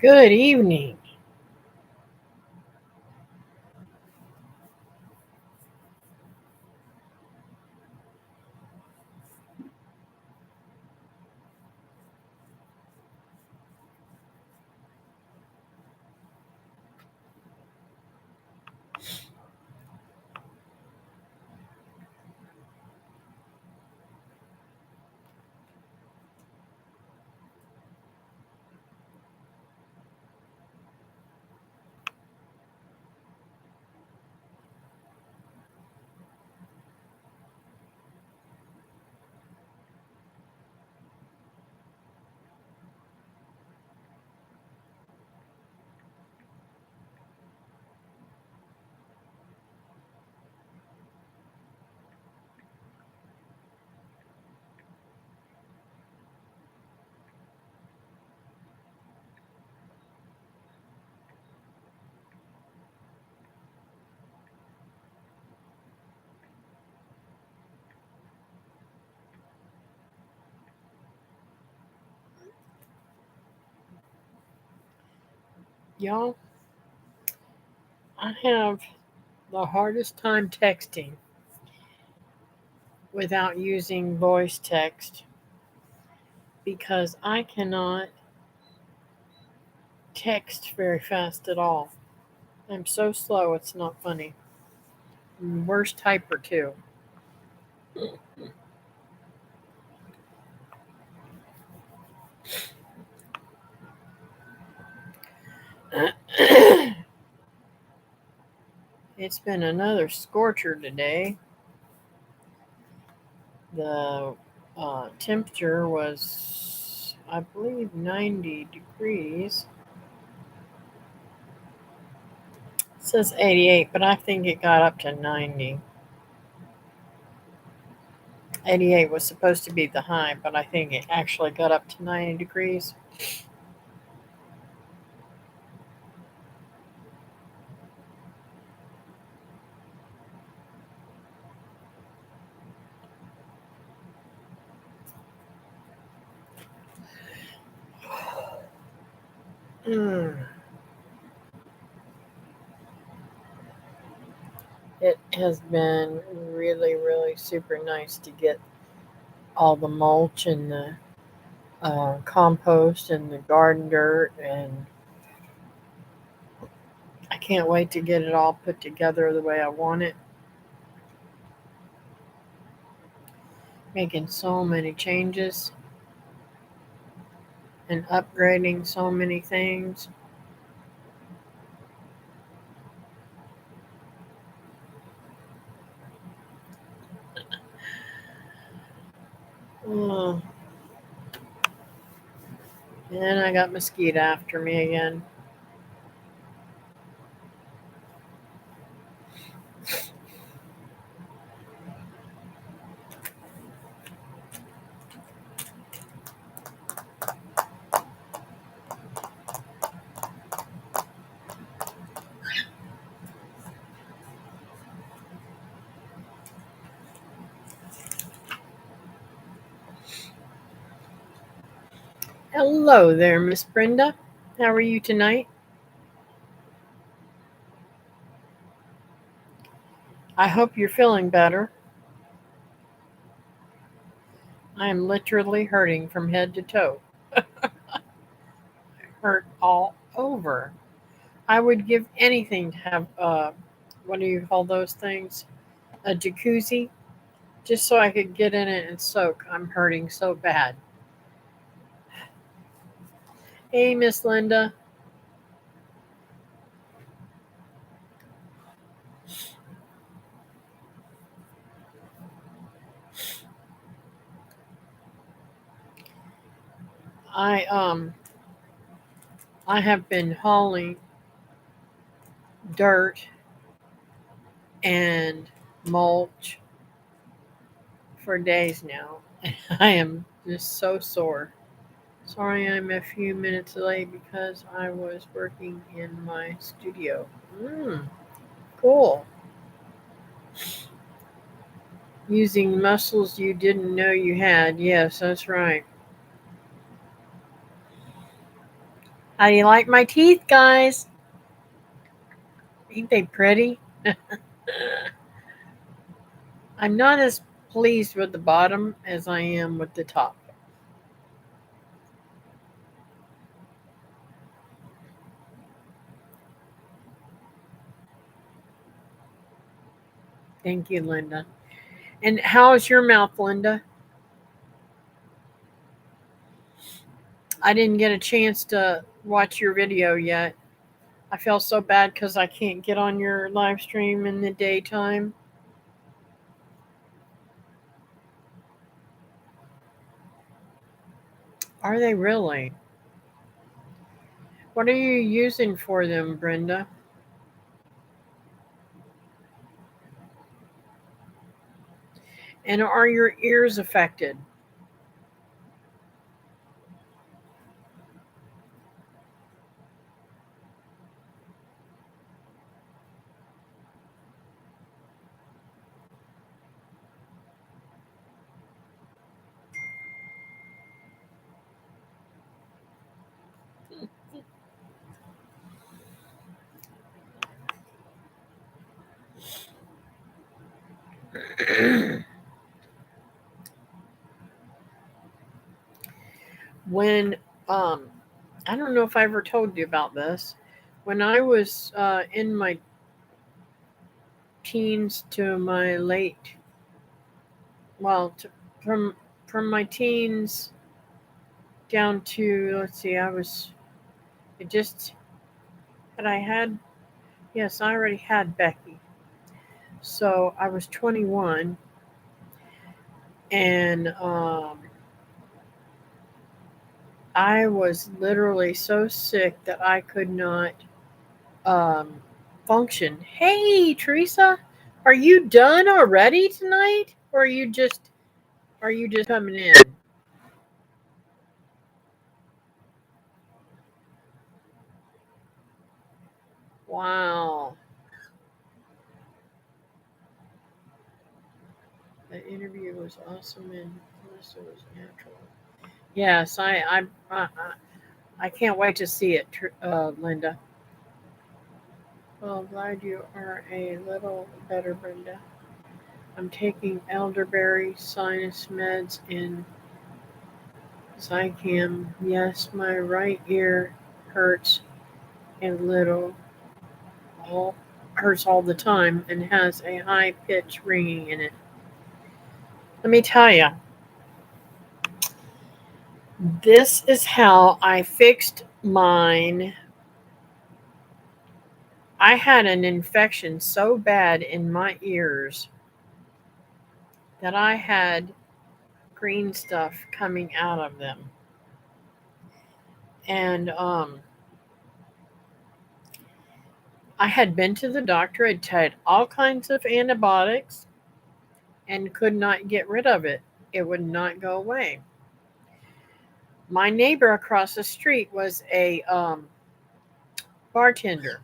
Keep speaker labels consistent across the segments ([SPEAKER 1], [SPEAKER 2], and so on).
[SPEAKER 1] Good evening. Y'all, I have the hardest time texting without using voice text because I cannot text very fast at all. I'm so slow, it's not funny. Worst typer, too. It's been another scorcher today. The temperature was, I believe, 90 degrees. It says 88, but I think it got up to 90. 88 was supposed to be the high, but I think it actually got up to 90 degrees. Mm. It has been really, really super nice to get all the mulch and the compost and the garden dirt, and I can't wait to get it all put together the way I want it. Making so many changes and upgrading so many things. Oh, and I got mosquito after me again. Hello there, Miss Brenda. How are you tonight? I hope you're feeling better. I am literally hurting from head to toe. Hurt all over. I would give anything to have what do you call those things? A jacuzzi, just so I could get in it and soak. I'm hurting so bad. Hey, Miss Linda. I um I have been hauling dirt and mulch for days now. I am just so sore. Sorry I'm a few minutes late because I was working in my studio. Mm, cool. Using muscles you didn't know you had. Yes, that's right. How do you like my teeth, guys? Ain't they pretty? I'm not as pleased with the bottom as I am with the top. Thank you, Linda. And how's your mouth, Linda? I didn't get a chance to watch your video yet. I feel so bad because I can't get on your live stream in the daytime. Are they really? What are you using for them, Brenda? And are your ears affected? When I don't know if I ever told you about this. When I was in my teens to my late, well, from from my teens down to, let's see, I was it just had I had yes, I already had Becky. So I was 21, and I was literally so sick that I could not um, function. Hey, Teresa, are you done already tonight, or are you just coming in? Wow, the interview was awesome and Melissa was natural. Yes, I can't wait to see it, Linda. Well, glad you are a little better, Brenda. I'm taking elderberry sinus meds and Zicam. Yes, my right ear hurts a little, all hurts all the time, and has a high pitch ringing in it. Let me tell you, this is how I fixed mine. I had an infection so bad in my ears that I had green stuff coming out of them. And I had been to the doctor, I'd tried all kinds of antibiotics and could not get rid of it. It would not go away. My neighbor across the street was a bartender.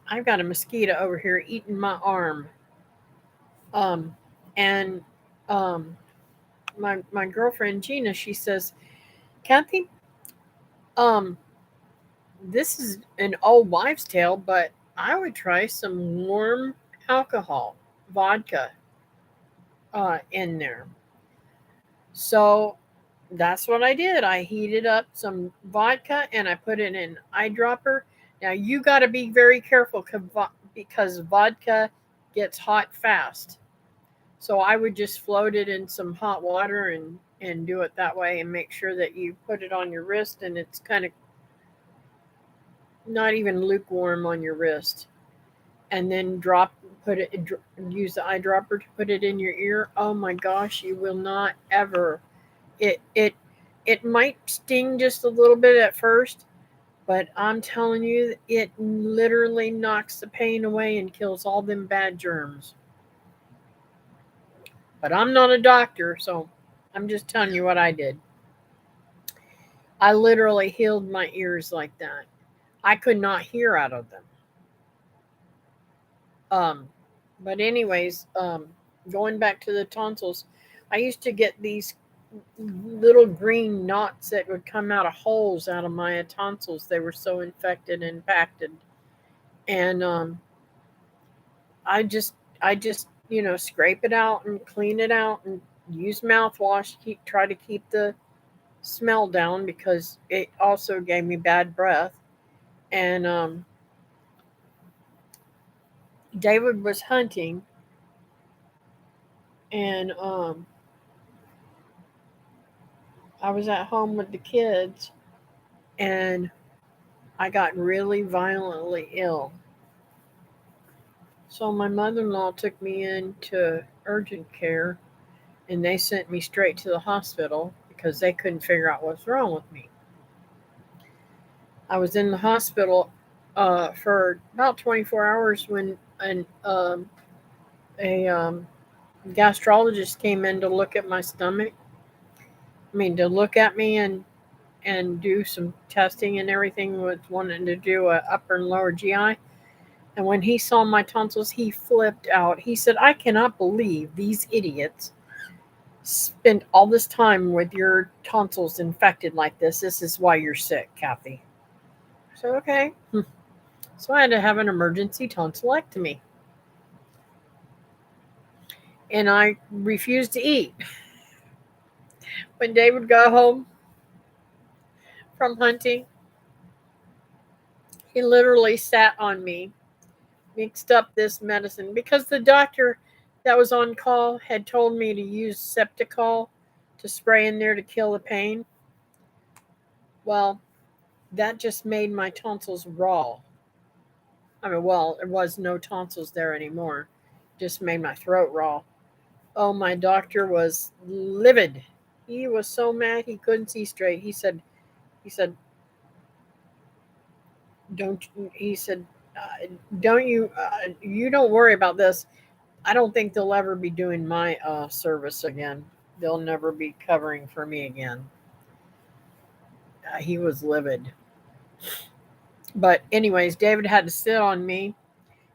[SPEAKER 1] I've got a mosquito over here eating my arm. Um, and um, my girlfriend Gina, she says, Kathy, um, this is an old wives' tale, but I would try some warm alcohol, vodka, in there. So that's what I did. I heated up some vodka and I put it in an eyedropper. Now you got to be very careful because vodka gets hot fast. So I would just float it in some hot water and do it that way and make sure that you put it on your wrist and it's kind of not even lukewarm on your wrist. And then use the eyedropper to put it in your ear. Oh my gosh, you will not ever it it it might sting just a little bit at first, but I'm telling you, it literally knocks the pain away and kills all them bad germs. But I'm not a doctor, so I'm just telling you what I did. I literally healed my ears like that. I could not hear out of them. Um, but anyways, going back to the tonsils, I used to get these. little green knots that would come out of holes out of my tonsils. They were so infected and impacted. And I just I just scrape it out and clean it out and use mouthwash. Try to keep the smell down because it also gave me bad breath. And David was hunting, and I was at home with the kids, and I got really violently ill. So my mother-in-law took me into urgent care, and they sent me straight to the hospital because they couldn't figure out what's wrong with me. I was in the hospital for about 24 hours when a gastrologist came in to look at my stomach. I mean, to look at me and do some testing and everything, with wanting to do a upper and lower GI. And when he saw my tonsils, he flipped out. He said, "I cannot believe these idiots spend all this time with your tonsils infected like this. This is why you're sick, Kathy." So, okay. So I had to have an emergency tonsillectomy. And I refused to eat. When David got home from hunting, he literally sat on me, mixed up this medicine because the doctor that was on call had told me to use Septicol to spray in there to kill the pain. Well, that just made my tonsils raw. I mean, well, there was no tonsils there anymore. Just made my throat raw. Oh, my doctor was livid. He was so mad he couldn't see straight. He said, don't, he said, don't you, you don't worry about this. I don't think they'll ever be doing my service again. They'll never be covering for me again. He was livid. But anyways, David had to sit on me.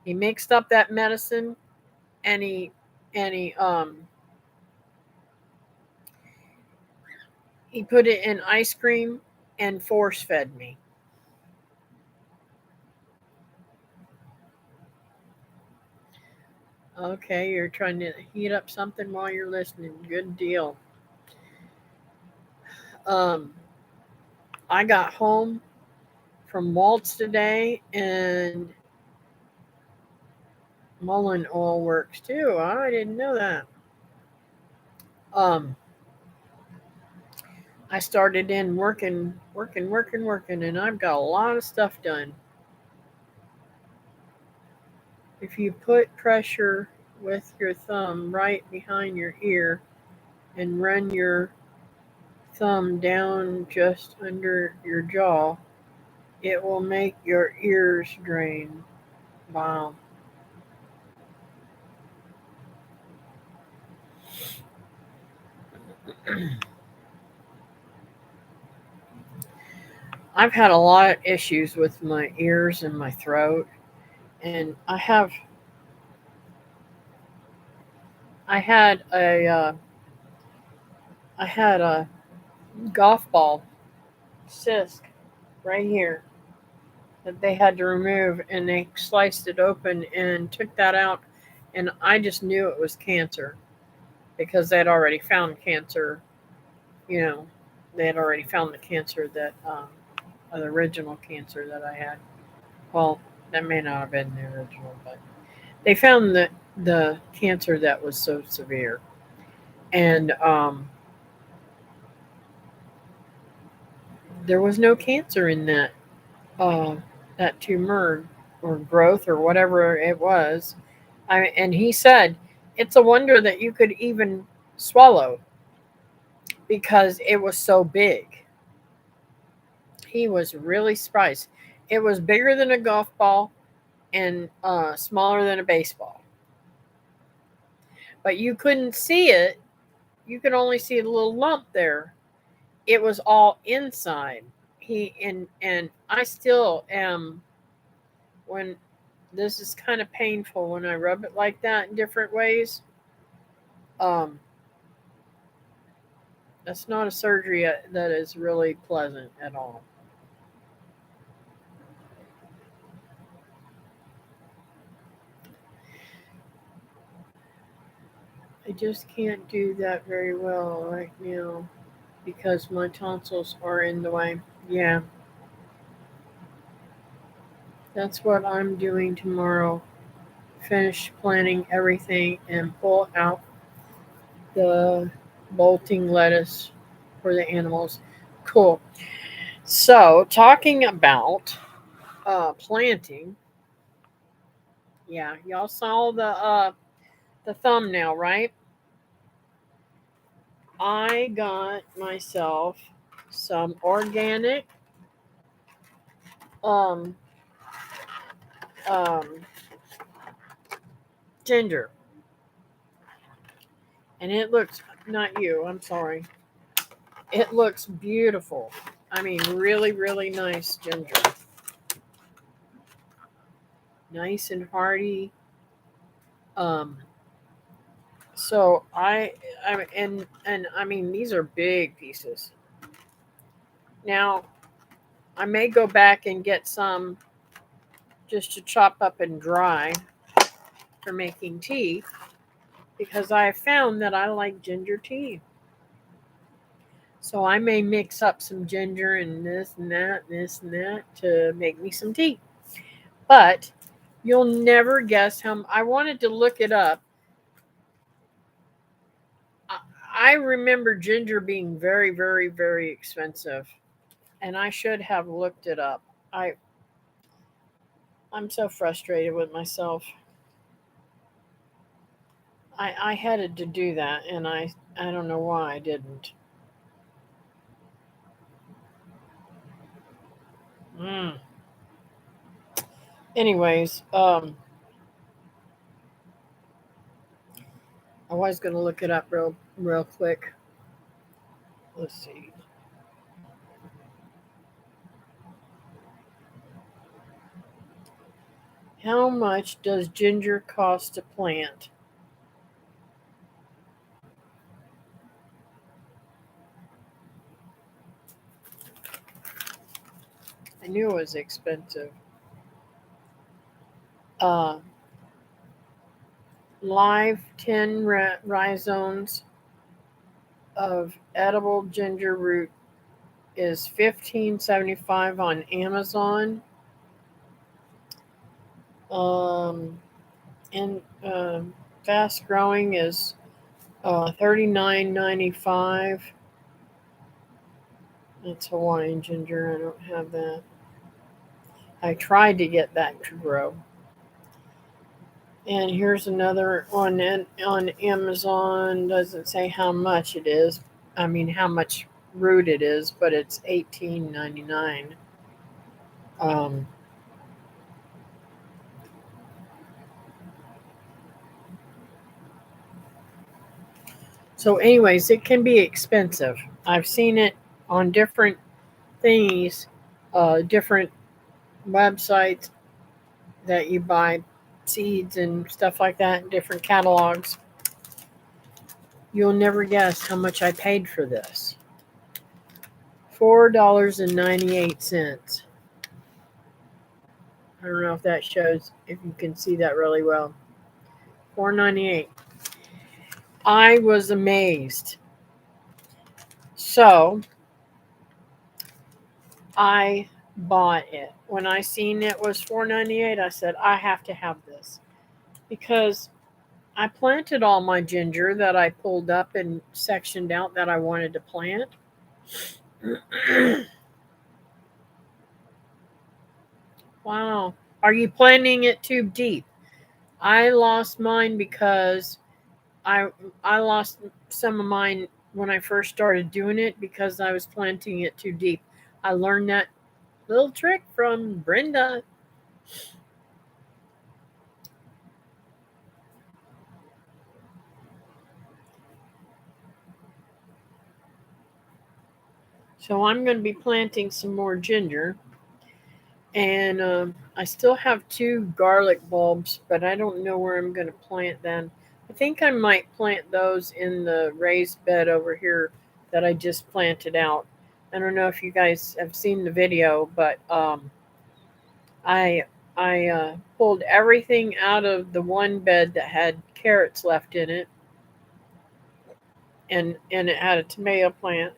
[SPEAKER 1] He mixed up that medicine, and he put it in ice cream and force fed me. Okay, you're trying to heat up something while you're listening. Good deal. Um, I got home from Waltz today, and mullein oil works too. I didn't know that. Um, I started in working, and I've got a lot of stuff done. If you put pressure with your thumb right behind your ear and run your thumb down just under your jaw, it will make your ears drain. Wow. I've had a lot of issues with my ears and my throat, and I had a golf ball cyst right here that they had to remove, and they sliced it open and took that out, and I just knew it was cancer because they had already found cancer. You know, they had already found the cancer that the original cancer that I had. Well, that may not have been the original, but they found the cancer that was so severe, and there was no cancer in uh, that tumor or growth or whatever it was. And he said it's a wonder that you could even swallow because it was so big. He was really surprised. It was bigger than a golf ball and smaller than a baseball, but you couldn't see it. You could only see a little lump there. It was all inside. And I still am, when this is kind of painful when I rub it like that in different ways. Um, That's not a surgery that is really pleasant at all. I just can't do that very well right now because my tonsils are in the way. Yeah, that's what I'm doing tomorrow. Finish planning everything and pull out the bolting lettuce for the animals. Cool. So, talking about planting, yeah, y'all saw the thumbnail, right? I got myself some organic um, um, ginger, and it looks not you. I'm sorry. It looks beautiful. I mean, really, really nice ginger, nice and hearty. Um, so and I mean these are big pieces. Now I may go back and get some just to chop up and dry for making tea because I have found that I like ginger tea. So I may mix up some ginger and this and that to make me some tea. But you'll never guess how I wanted to look it up. I I remember ginger being very, very, very expensive, and I should have looked it up. I I'm so frustrated with myself. I headed to do that, and I don't know why I didn't. Mm. Anyways, I was gonna look it up real quick. Let's see. How much does ginger cost to plant? I knew it was expensive. Uh, live 10 rhizomes of edible ginger root is 15.75 on Amazon. Um, and fast growing is 39.95. That's Hawaiian ginger. I don't have that. I tried to get that to grow. And here's another one on Amazon. Doesn't say how much it is. I mean how much root it is, but it's 18.99. Um, so, anyways, it can be expensive. I've seen it on different thingies, different websites that you buy seeds and stuff like that, different catalogs. You'll never guess how much I paid for this. $4.98. I don't know if that shows if you can see that really well. 4.98. I was amazed. So I bought it. When I seen it was 4.98, I said I have to have this because I planted all my ginger that I pulled up and sectioned out that I wanted to plant. Wow. Are you planting it too deep? I lost mine because I I lost some of mine when I first started doing it because I was planting it too deep. I learned that little trick from Brenda. So I'm going to be planting some more ginger. And I still have two garlic bulbs, but I don't know where I'm going to plant them. I think I might plant those in the raised bed over here that I just planted out. I don't know if you guys have seen the video, but I I pulled everything out of the one bed that had carrots left in it, and it had a tomato plant.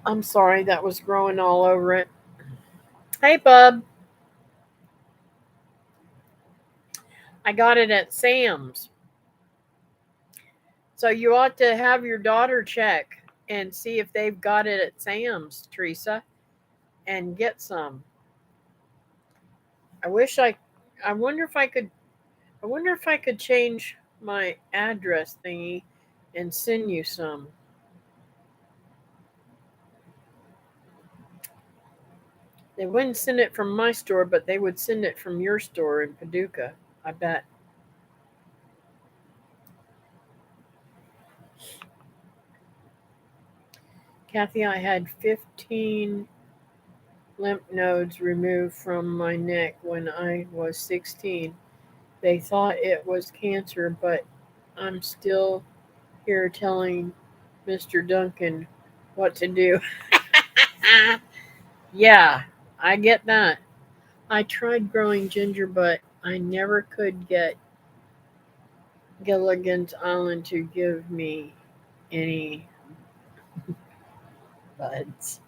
[SPEAKER 1] I'm sorry, that was growing all over it. Hey, bub, I got it at Sam's. So you ought to have your daughter check and see if they've got it at Sam's, Teresa, and get some. I wish I wonder if I could. I wonder if I could change my address thingy and send you some. They wouldn't send it from my store, but they would send it from your store in Paducah. I bet. Kathy, I had 15 lymph nodes removed from my neck when I was 16. They thought it was cancer, but I'm still here telling Mr. Duncan what to do. Yeah, I get that. I tried growing ginger, but I never could get Gilligan's Island to give me any buds.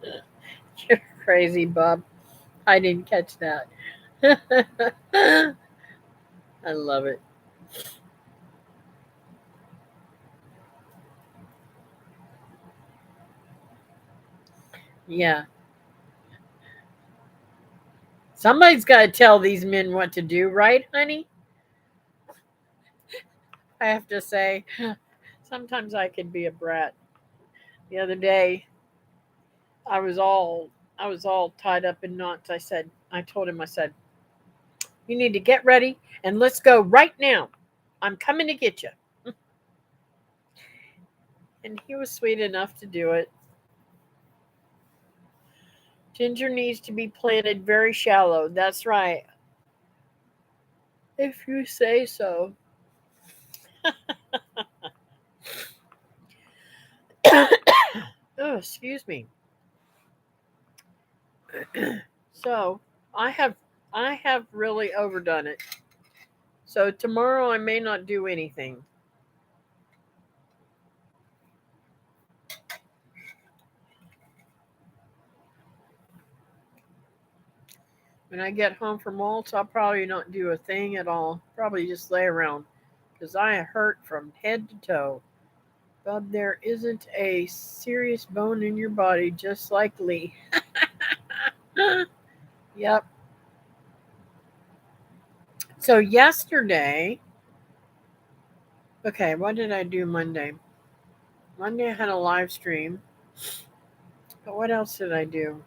[SPEAKER 1] You're crazy, Bob. I didn't catch that. I love it. Yeah. Somebody's got to tell these men what to do, right, honey? I have to say, sometimes I could be a brat. The other day, I was all I was all tied up in knots. I told him, I said, you need to get ready and let's go right now. I'm coming to get you. And he was sweet enough to do it. Ginger needs to be planted very shallow. That's right. If you say so. Oh, excuse me. So I have really overdone it. So tomorrow I may not do anything. When I get home from Malta, I'll probably not do a thing at all. Probably just lay around because I hurt from head to toe. Bub, there isn't a serious bone in your body, just like Lee. Yep. So yesterday, okay, what did I do Monday? Monday I had a live stream. But what else did I do?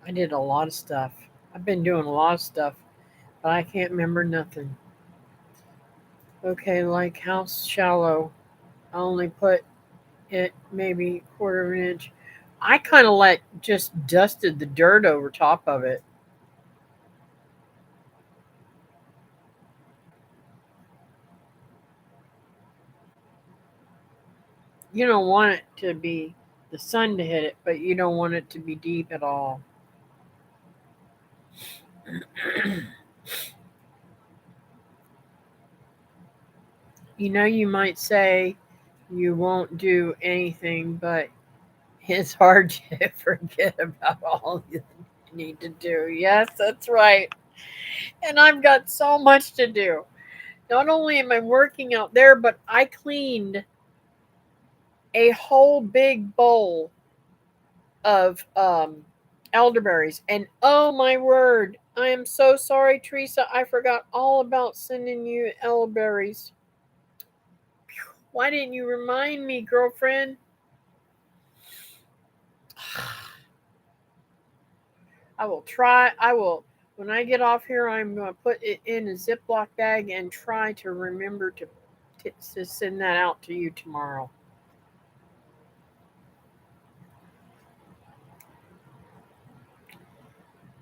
[SPEAKER 1] I did a lot of stuff. I've been doing a lot of stuff, but I can't remember nothing. Okay, like how shallow. I only put it maybe quarter of an inch. I kind of like just dusted the dirt over top of it. You don't want it to be the sun to hit it, but you don't want it to be deep at all. You might say you won't do anything, but it's hard to forget about all you need to do. Yes, that's right. And I've got so much to do. Not only am I working out there, but I cleaned a whole big bowl of elderberries. And oh my word, I am so sorry, Teresa. I forgot all about sending you elderberries. Why didn't you remind me, girlfriend? I will try. I will. When I get off here, I'm going to put it in a Ziploc bag and try to remember to send that out to you tomorrow.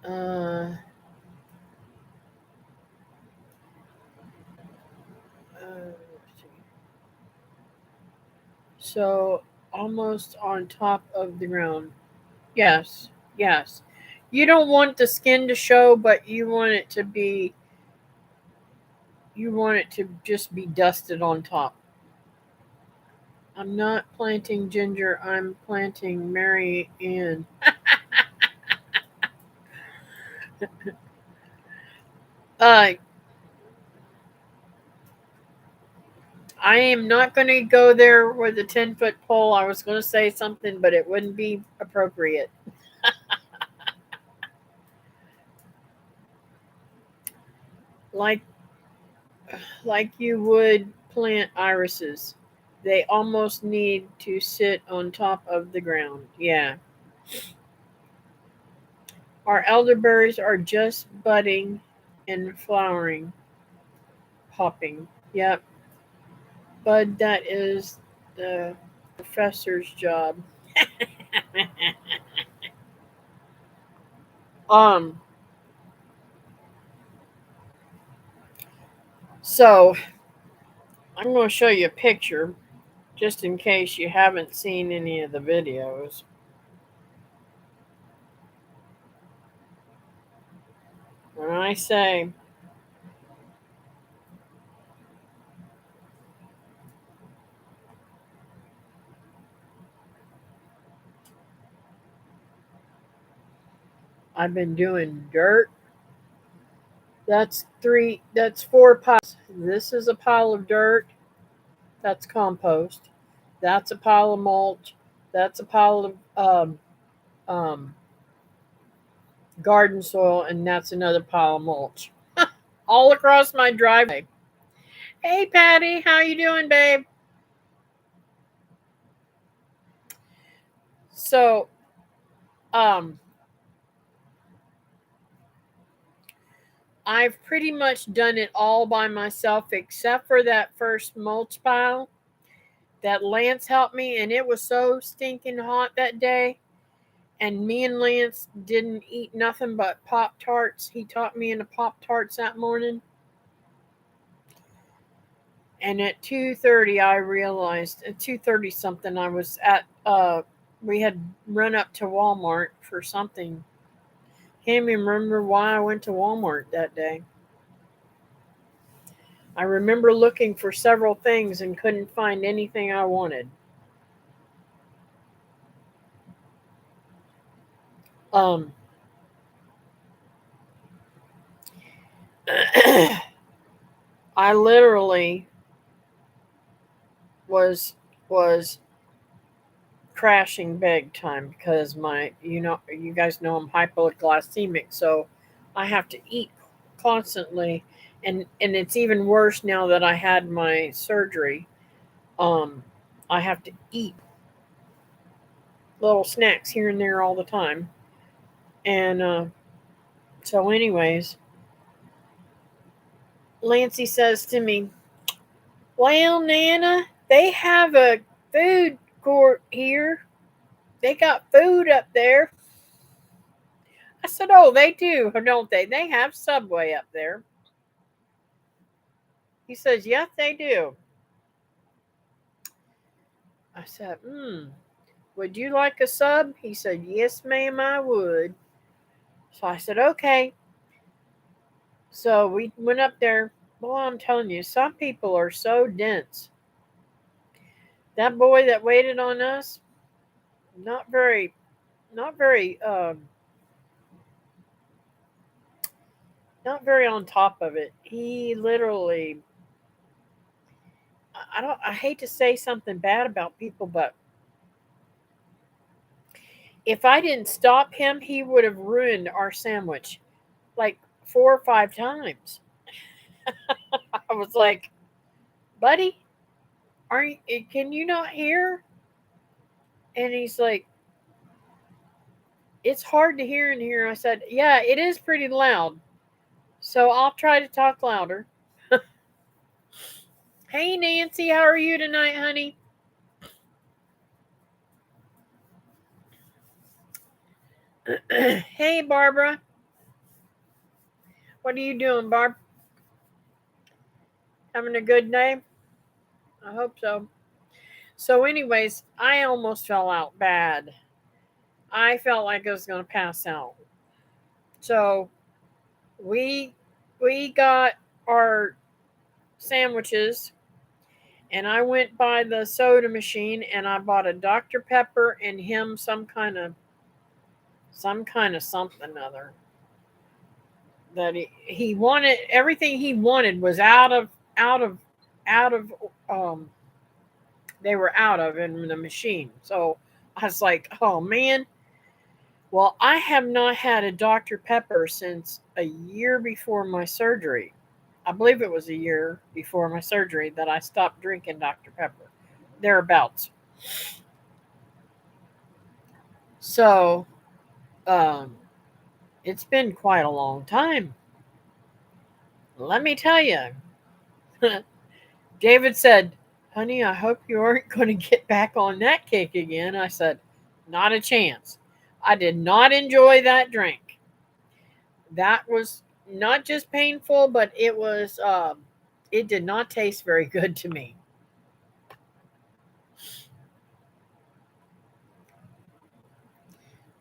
[SPEAKER 1] let's see. So almost on top of the ground. Yes, yes. You don't want the skin to show, but you want it to just be dusted on top. I'm not planting ginger, I'm planting Mary Ann. Uh, I am not going to go there with a 10-foot pole. I was going to say something, but it wouldn't be appropriate. Like like you would plant irises. They almost need to sit on top of the ground. Yeah. Our elderberries are just budding and flowering, popping. Yep. Bud, that is the professor's job. um so I'm going to show you a picture just in case you haven't seen any of the videos. When I say I've been doing dirt, that's four piles. This is a pile of dirt, that's compost. That's a pile of mulch. That's a pile of um, garden soil, and that's another pile of mulch. All across my driveway. Hey, Patty, how you doing, babe? So, um, I've pretty much done it all by myself except for that first mulch pile that Lance helped me, and it was so stinking hot that day. And me and Lance didn't eat nothing but Pop Tarts. He taught me into Pop Tarts that morning. And at 2:30, I realized at 2:30 something, I was at we had run up to Walmart for something. Can't even remember why I went to Walmart that day. I remember looking for several things and couldn't find anything I wanted. Um, I literally was crashing big time because you guys know I'm hypoglycemic, so I have to eat constantly, and it's even worse now that I had my surgery. Um, I have to eat little snacks here and there all the time, and so anyways, Lancey says to me, "Well, Nana, they have a food court here. They got food up there." I said, "Oh, they do, don't they? They have Subway up there." He says, "Yes, they do." I said, would you like a sub?" He said, "Yes, ma'am, I would." So I said, "Okay." So we went up there. Well, I'm telling you, some people are so dense. That boy that waited on us, not very, not very, not very on top of it. He literally, I hate to say something bad about people, but if I didn't stop him, he would have ruined our sandwich like 4 or 5 times. I was like, "Buddy, aren't can you not hear?" And he's like, "It's hard to hear in here." I said, "Yeah, it is pretty loud. So I'll try to talk louder." Hey, Nancy, how are you tonight, honey? Hey, Barbara. What are you doing, Barb? Having a good day? I hope so. So, anyways, I almost fell out bad. I felt like I was going to pass out. So, we we got our sandwiches, and I went by the soda machine and I bought a Dr. Pepper and him some kind of something other that he wanted. Everything he wanted was out of they were out of in the machine. So I was like, oh man. Well, I have not had a Dr. Pepper since a year before my surgery. I believe it was a year before my surgery that I stopped drinking Dr. Pepper. Thereabouts. So, um, it's been quite a long time. Let me tell you. David said, honey, I hope you aren't going to get back on that kick again. I said, not a chance. I did not enjoy that drink. That was not just painful, but it did not taste very good to me.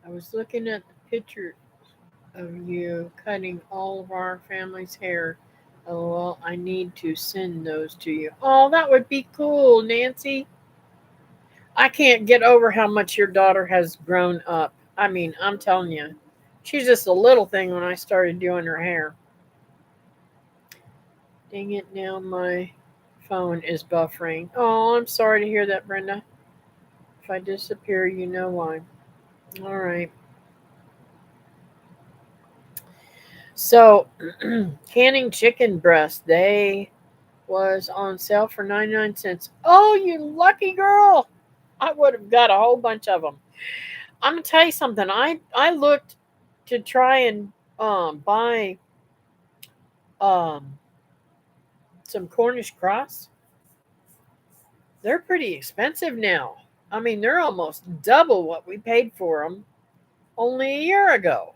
[SPEAKER 1] I was looking at the picture of you cutting all of our family's hair. Oh, well, I need to send those to you. Oh, that would be cool, Nancy. I can't get over how much your daughter has grown up. I mean, I'm telling you, she's just a little thing when I started doing her hair. Dang it, now my phone is buffering. Oh, I'm sorry to hear that, Brenda. If I disappear, you know why. All right. So, canning chicken breast, they was on sale for 99 cents. Oh, you lucky girl. I would have got a whole bunch of them. I'm going to tell you something. I looked to try and buy um, some Cornish cross. They're pretty expensive now. I mean, they're almost double what we paid for them only a year ago.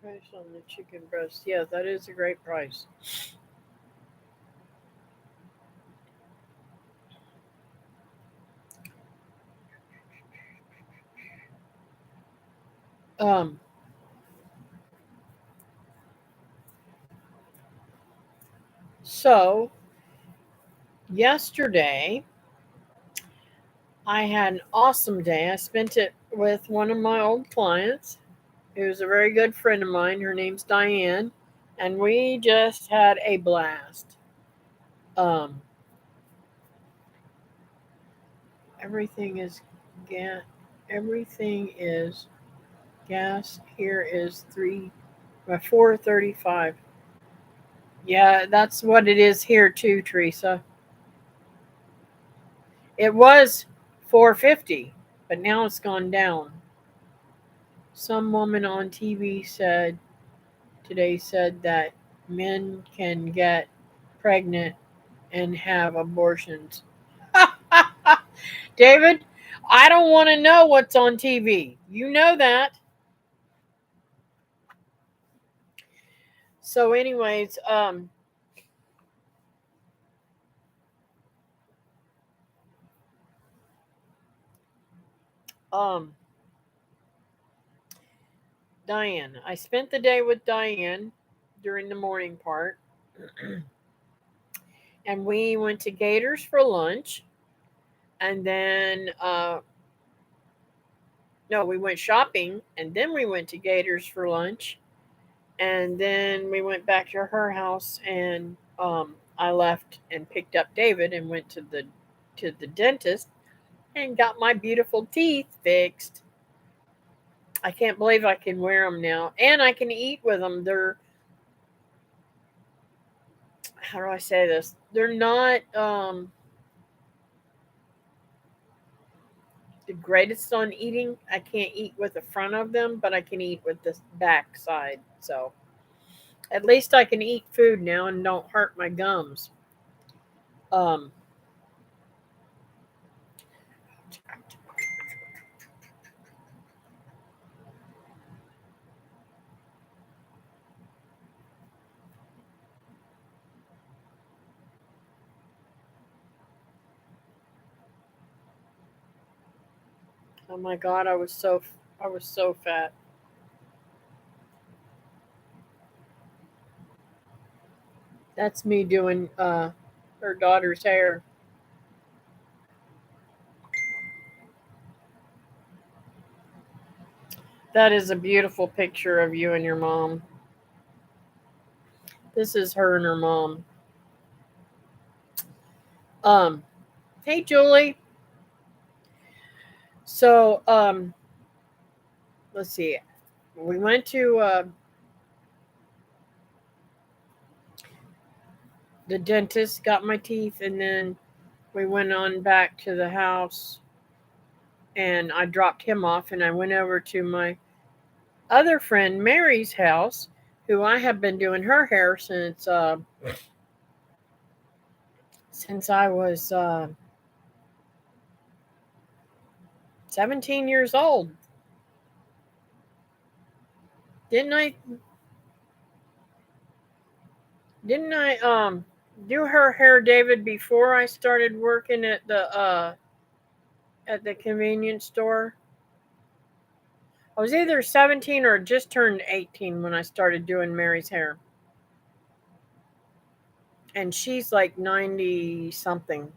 [SPEAKER 1] Price on the chicken breast. Yeah, that is a great price. Um, so yesterday I had an awesome day. I spent it with one of my old clients, who's a very good friend of mine. Her name's Diane, and we just had a blast. Um, everything is gas. Everything is gas. Here is 4.35. Yeah, that's what it is here too, Teresa. It was 4.50, but now it's gone down. Some woman on TV said that men can get pregnant and have abortions. David, I don't want to know what's on TV. You know that. So, anyways, um, Diane. I spent the day with Diane during the morning part, and we went to Gators for lunch, and then no, we went shopping, and then we went to Gators for lunch, and then we went back to her house, and I left and picked up David and went to the dentist and got my beautiful teeth fixed. I can't believe I can wear them now, and I can eat with them. They're, how do I say this? They're not the greatest on eating. I can't eat with the front of them, but I can eat with the back side. So at least I can eat food now and don't hurt my gums. Um, oh my God, I was so fat. That's me doing her daughter's hair. That is a beautiful picture of you and your mom. This is her and her mom. Um, hey Julie. So let's see. We went to the dentist, got my teeth, and then we went on back to the house, and I dropped him off, and I went over to my other friend Mary's house, who I have been doing her hair since I was 17 years old. Didn't I? Didn't I do her hair, David, before I started working at the convenience store? I was either 17 or just turned 18 when I started doing Mary's hair. And she's like 90 something.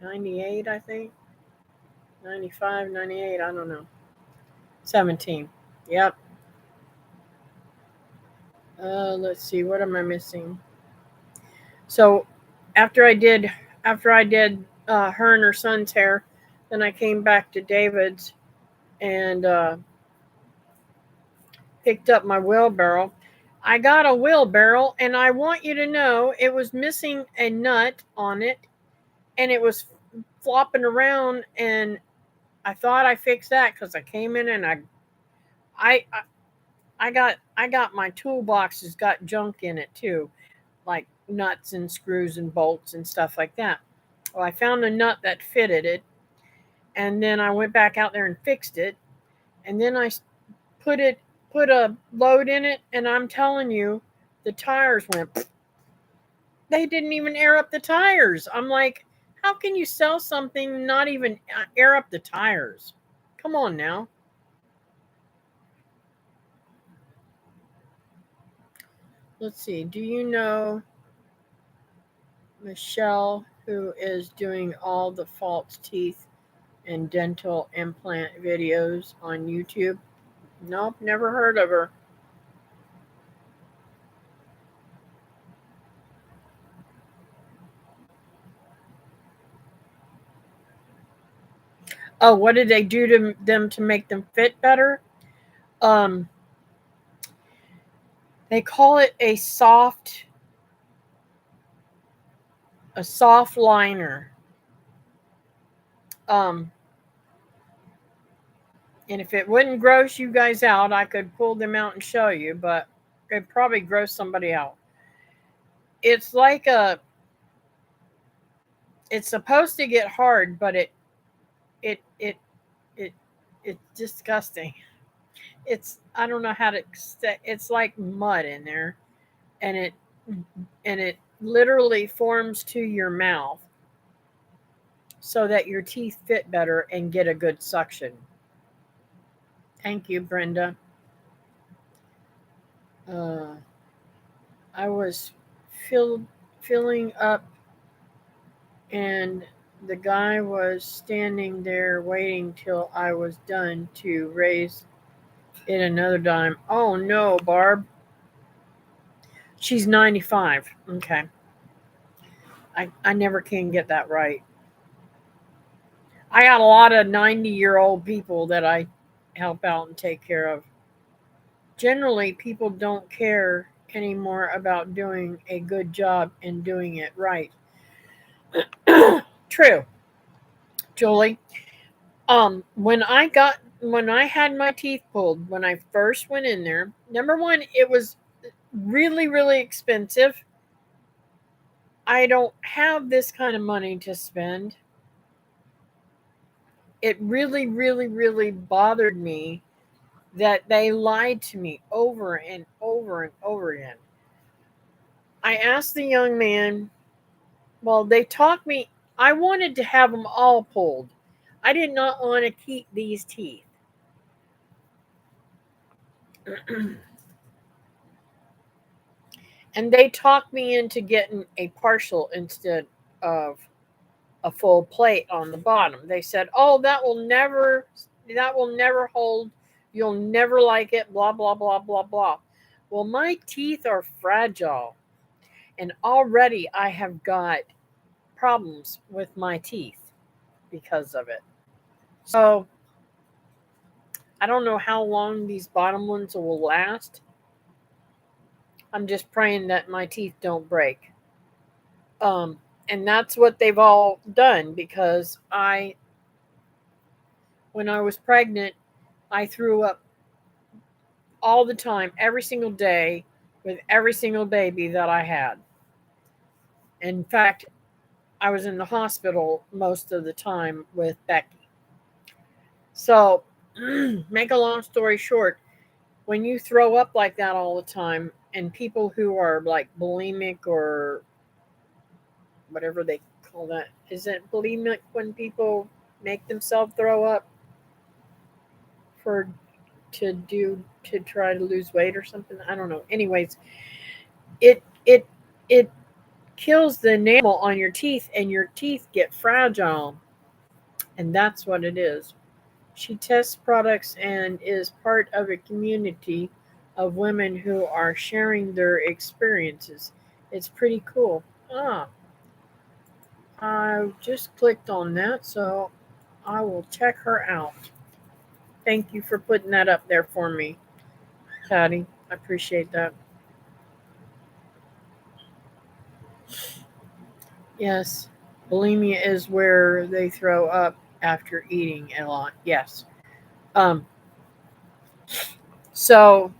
[SPEAKER 1] 98, I think. 95, 98, I don't know. 17. Yep. Let's see, what am I missing? So after I did her and her son's hair, then I came back to David's and picked up my wheelbarrow. I got a wheelbarrow, and I want you to know it was missing a nut on it, and it was flopping around. And I thought I fixed that because I came in and I, I got my toolbox has got junk in it too, like nuts and screws and bolts and stuff like that. Well, I found a nut that fitted it, and then I went back out there and fixed it, and then I put it put a load in it, and I'm telling you, the tires went. They didn't even air up the tires. I'm like, how can you sell something not even air up the tires? Come on now. Let's see. Do you know Michelle, who is doing all the false teeth and dental implant videos on YouTube? Nope, never heard of her. Oh, what did they do to them to make them fit better? Um, they call it a soft liner. Um, and if it wouldn't gross you guys out, I could pull them out and show you, but it'd probably gross somebody out. It's like it's supposed to get hard, but it it it it's disgusting. I don't know how to. It's like mud in there, and it literally forms to your mouth so that your teeth fit better and get a good suction. Thank you, Brenda. Uh, I was filled filling up, and the guy was standing there waiting till I was done to raise it another dime. Oh no, Barb. She's 95. Okay. I never can get that right. I got a lot of 90-year-old people that I help out and take care of. Generally, people don't care anymore about doing a good job and doing it right. True, Julie. When I had my teeth pulled, when I first went in there, number one, it was really, really expensive. I don't have this kind of money to spend. It really, really, really bothered me that they lied to me over and over and over again. I asked the young man, well, they talked me, I wanted to have them all pulled. I did not want to keep these teeth. And they talked me into getting a partial instead of a full plate on the bottom. They said, "Oh, that will never hold. You'll never like it, blah blah blah blah blah." Well, my teeth are fragile, and already I have got problems with my teeth because of it. So, I don't know how long these bottom ones will last. I'm just praying that my teeth don't break. Um and that's what they've all done because when I was pregnant, I threw up all the time, every single day, with every single baby that I had. In fact, I was in the hospital most of the time with Becky. So, make a long story short, when you throw up like that all the time, and people who are like bulimic or whatever they call that, is it bulimic when people make themselves throw up for to try to lose weight or something? I don't know. Anyways, it kills the enamel on your teeth and your teeth get fragile, and that's what it is. She tests products and is part of a community of women who are sharing their experiences. It's pretty cool. I just clicked on that, so I will check her out. Thank you for putting that up there for me, Patty. I appreciate that. Yes, bulimia is where they throw up after eating a lot. Yes. Um. So,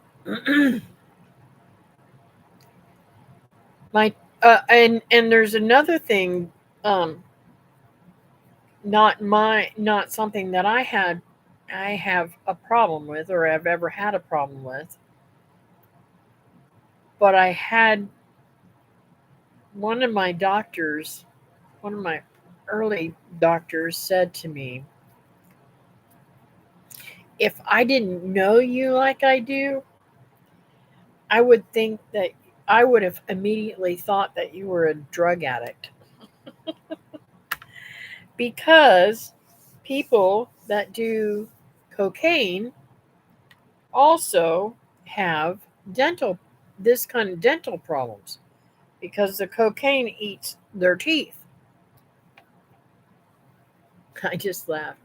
[SPEAKER 1] my and there's another thing. Um. Not something that I have a problem with or have ever had a problem with, but I had one of my doctors, one of my early doctors said to me, if I didn't know you like I do, I would think that I would have immediately thought that you were a drug addict because people that do cocaine also have dental this kind of dental problems because the cocaine eats their teeth. I just laughed.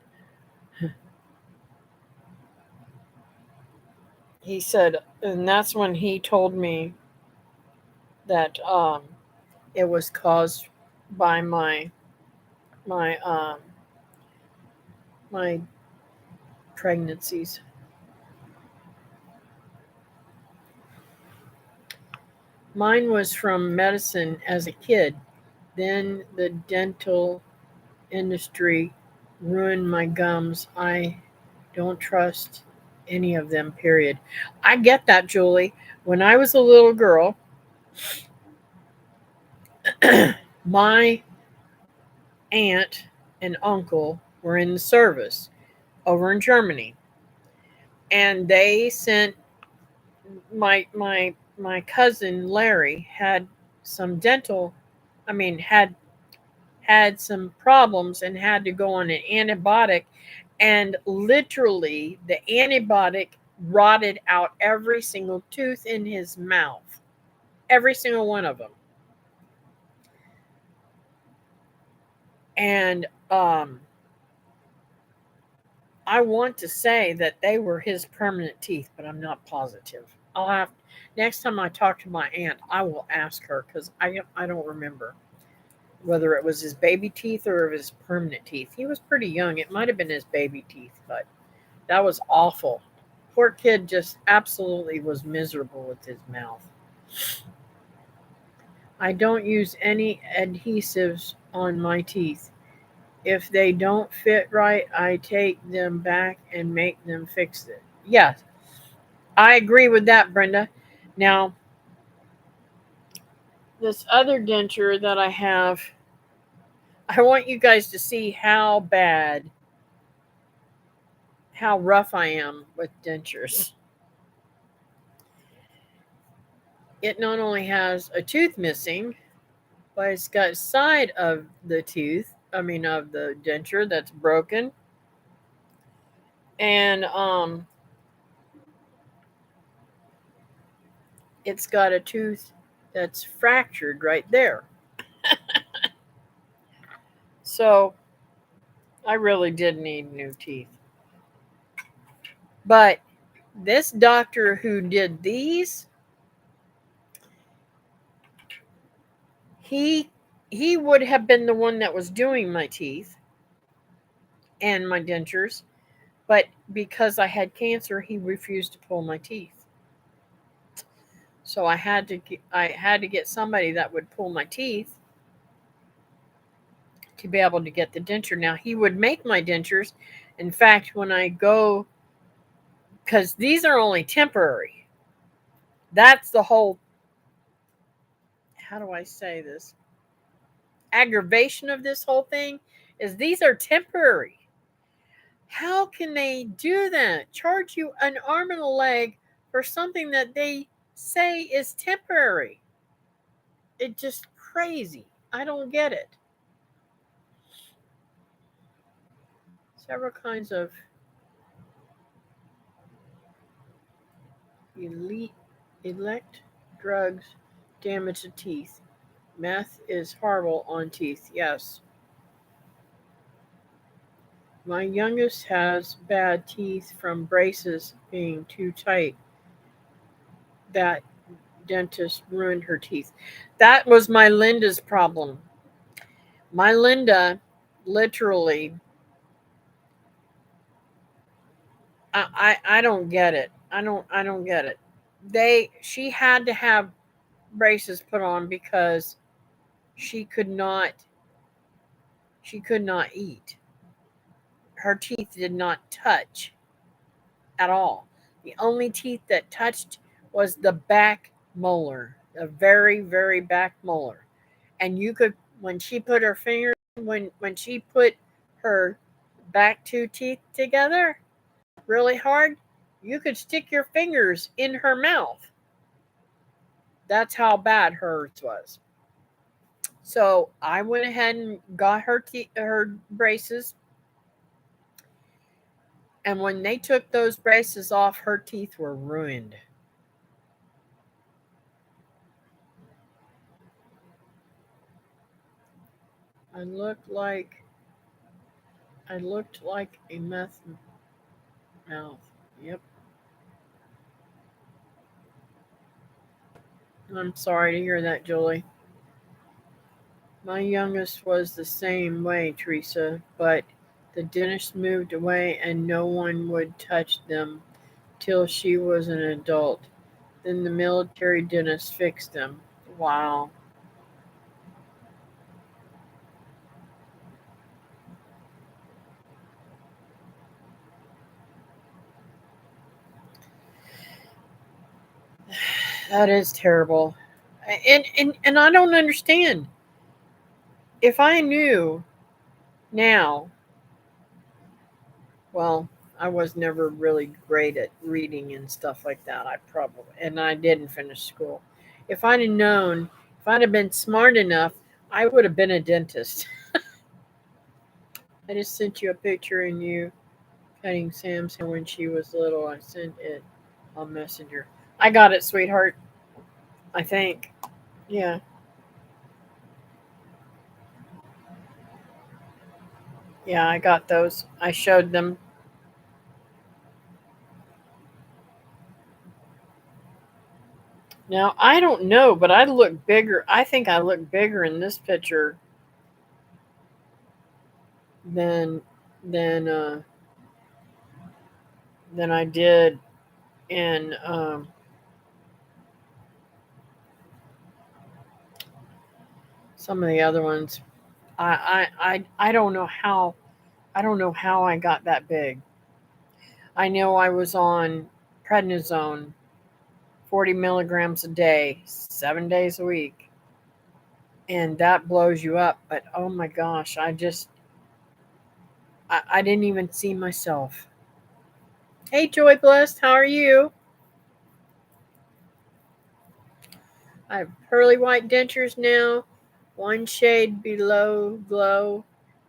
[SPEAKER 1] He said, and that's when he told me that it was caused by my my pregnancies. Mine was from medicine as a kid. Then the dental industry ruined my gums. I don't trust any of them, period. I get that, Julie. When I was a little girl, my aunt and uncle were in the service over in Germany, and they sent my cousin Larry had some dental, I mean had some problems and had to go on an antibiotic, and literally the antibiotic rotted out every single tooth in his mouth, every single one of them. And I want to say that they were his permanent teeth, but I'm not positive. I'll have next time I talk to my aunt, I will ask her because I don't remember. whether it was his baby teeth or his permanent teeth. He was pretty young. It might have been his baby teeth, but that was awful. Poor kid just absolutely was miserable with his mouth. I don't use any adhesives on my teeth. If they don't fit right, I take them back and make them fix it. Yes, I agree with that, Brenda. Now, this other denture that I have, I want you guys to see how bad, how rough I am with dentures. It not only has a tooth missing, but it's got a side of the tooth, I mean, of the denture that's broken. And it's got a tooth that's fractured right there. So I really did need new teeth. But this doctor who did these, he he would have been the one that was doing my teeth and my dentures, but because I had cancer, he refused to pull my teeth. So I had to get somebody that would pull my teeth to be able to get the denture. Now he would make my dentures. In fact, when I go, because these are only temporary. That's the whole, how do I say this? Aggravation of this whole thing is these are temporary. How can they do that? Charge you an arm and a leg for something that they say is temporary. It's just crazy. I don't get it. Several kinds of elite elect drugs damage the teeth. Meth is horrible on teeth. Yes. My youngest has bad teeth from braces being too tight. That dentist ruined her teeth. That was my Linda's problem. My Linda literally, I don't get it. I don't get it. She had to have braces put on because she could not she could not eat. Her teeth did not touch at all. The only teeth that touched was the back molar, the very, very back molar. And you could, when she put her finger, when she put her back two teeth together really hard, you could stick your fingers in her mouth. That's how bad hers was. So I went ahead and got her braces, and when they took those braces off, her teeth were ruined. I looked like I looked like a meth mouth. Yep. I'm sorry to hear that, Julie. My youngest was the same way, Teresa, but the dentist moved away and no one would touch them till she was an adult. Then the military dentist fixed them. Wow. That is terrible. And I don't understand. If I knew now, well, I was never really great at reading and stuff like that. And I didn't finish school. If I'd have known, if I'd have been smart enough, I would have been a dentist. I just sent you a picture of you cutting Sam's hair when she was little. I sent it on Messenger. I got it, sweetheart. I think. Yeah. Yeah, I got those. I showed them. Now, I don't know, but I look bigger. I think I look bigger in this picture than than uh, than I did in some of the other ones. I don't know how I got that big. I know I was on prednisone 40 milligrams a day, 7 days a week, and that blows you up. But oh my gosh, I didn't even see myself. Hey, Joy Blessed, how are you? I have pearly white dentures now, one shade below glow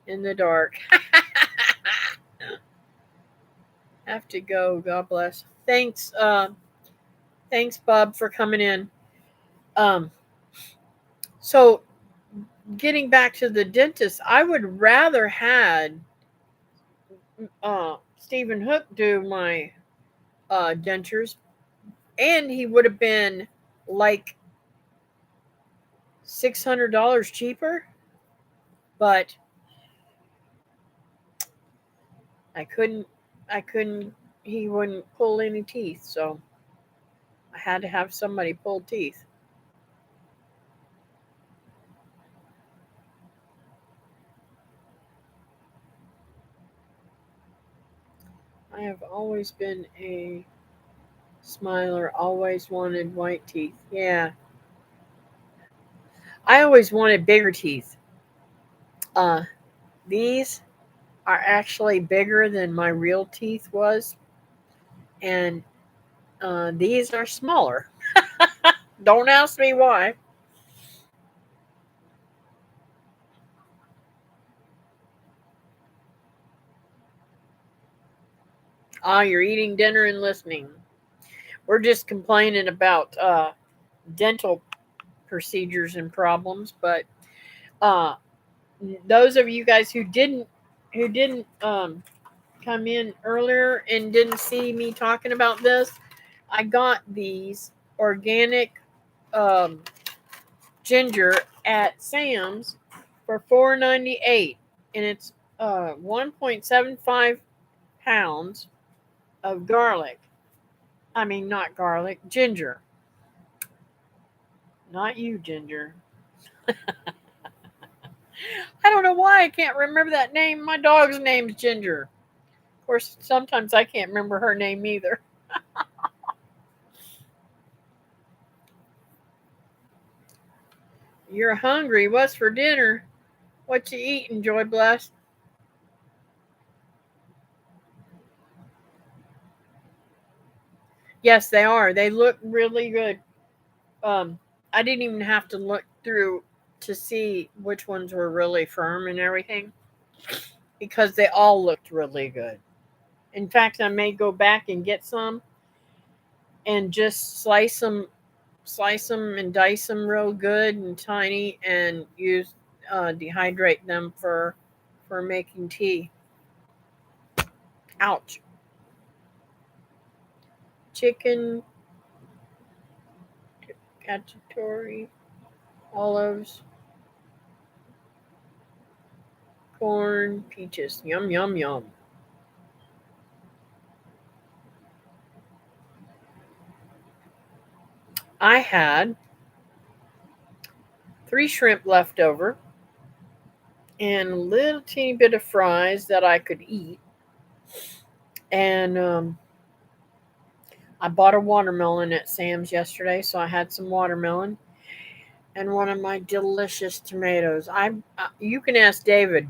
[SPEAKER 1] in the dark. Have to go. God bless. Thanks, Bob, for coming in. Um, so getting back to the dentist, I would rather had Stephen Hook do my dentures, and he would have been like $600 cheaper, but I couldn't. I couldn't. He wouldn't pull any teeth, so I had to have somebody pull teeth. I have always been a smiler, always wanted white teeth. Yeah, I always wanted bigger teeth. Uh, these are actually bigger than my real teeth was, and these are smaller. Don't ask me why. Ah, you're eating dinner and listening. We're just complaining about dental procedures and problems, but uh, those of you guys who didn't come in earlier and didn't see me talking about this, I got these organic um, ginger at Sam's for $4.98, and it's 1.75 pounds of garlic. I mean, not garlic, ginger. Not you, Ginger. I don't know why I can't remember that name. My dog's name's Ginger. Of course, sometimes I can't remember her name either. You're hungry. What's for dinner? What you eating, Joy Blessed? Yes, they are. They look really good. Um, I didn't even have to look through to see which ones were really firm and everything because they all looked really good. In fact, I may go back and get some and just slice them and dice them real good and tiny, and use dehydrate them for making tea. Ouch. Chicken, cacciatore, olives, corn, peaches. Yum yum yum. I had 3 shrimp left over and a little teeny bit of fries that I could eat. And I bought a watermelon at Sam's yesterday, so I had some watermelon and one of my delicious tomatoes. You can ask David.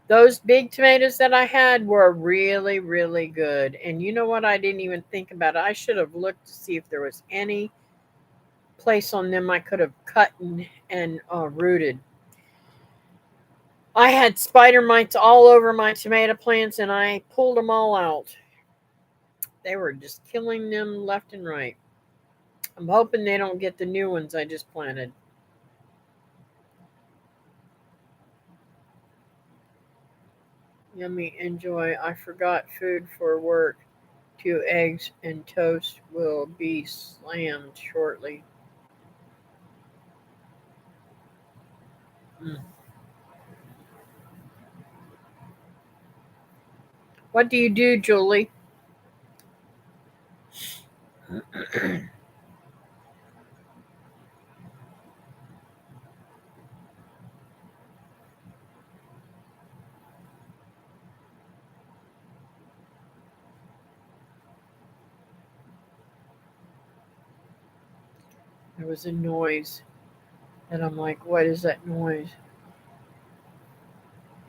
[SPEAKER 1] Those big tomatoes that I had were really, really good. And you know what? I didn't even think about it. I should have looked to see if there was any place on them I could have cut and rooted. I had spider mites all over my tomato plants, and I pulled them all out. They were just killing them left and right. I'm hoping they don't get the new ones I just planted. Yummy, enjoy. I forgot food for work. 2 eggs and toast will be slammed shortly. Mm. What do you do, Julie? There was a noise, and I'm like, what is that noise?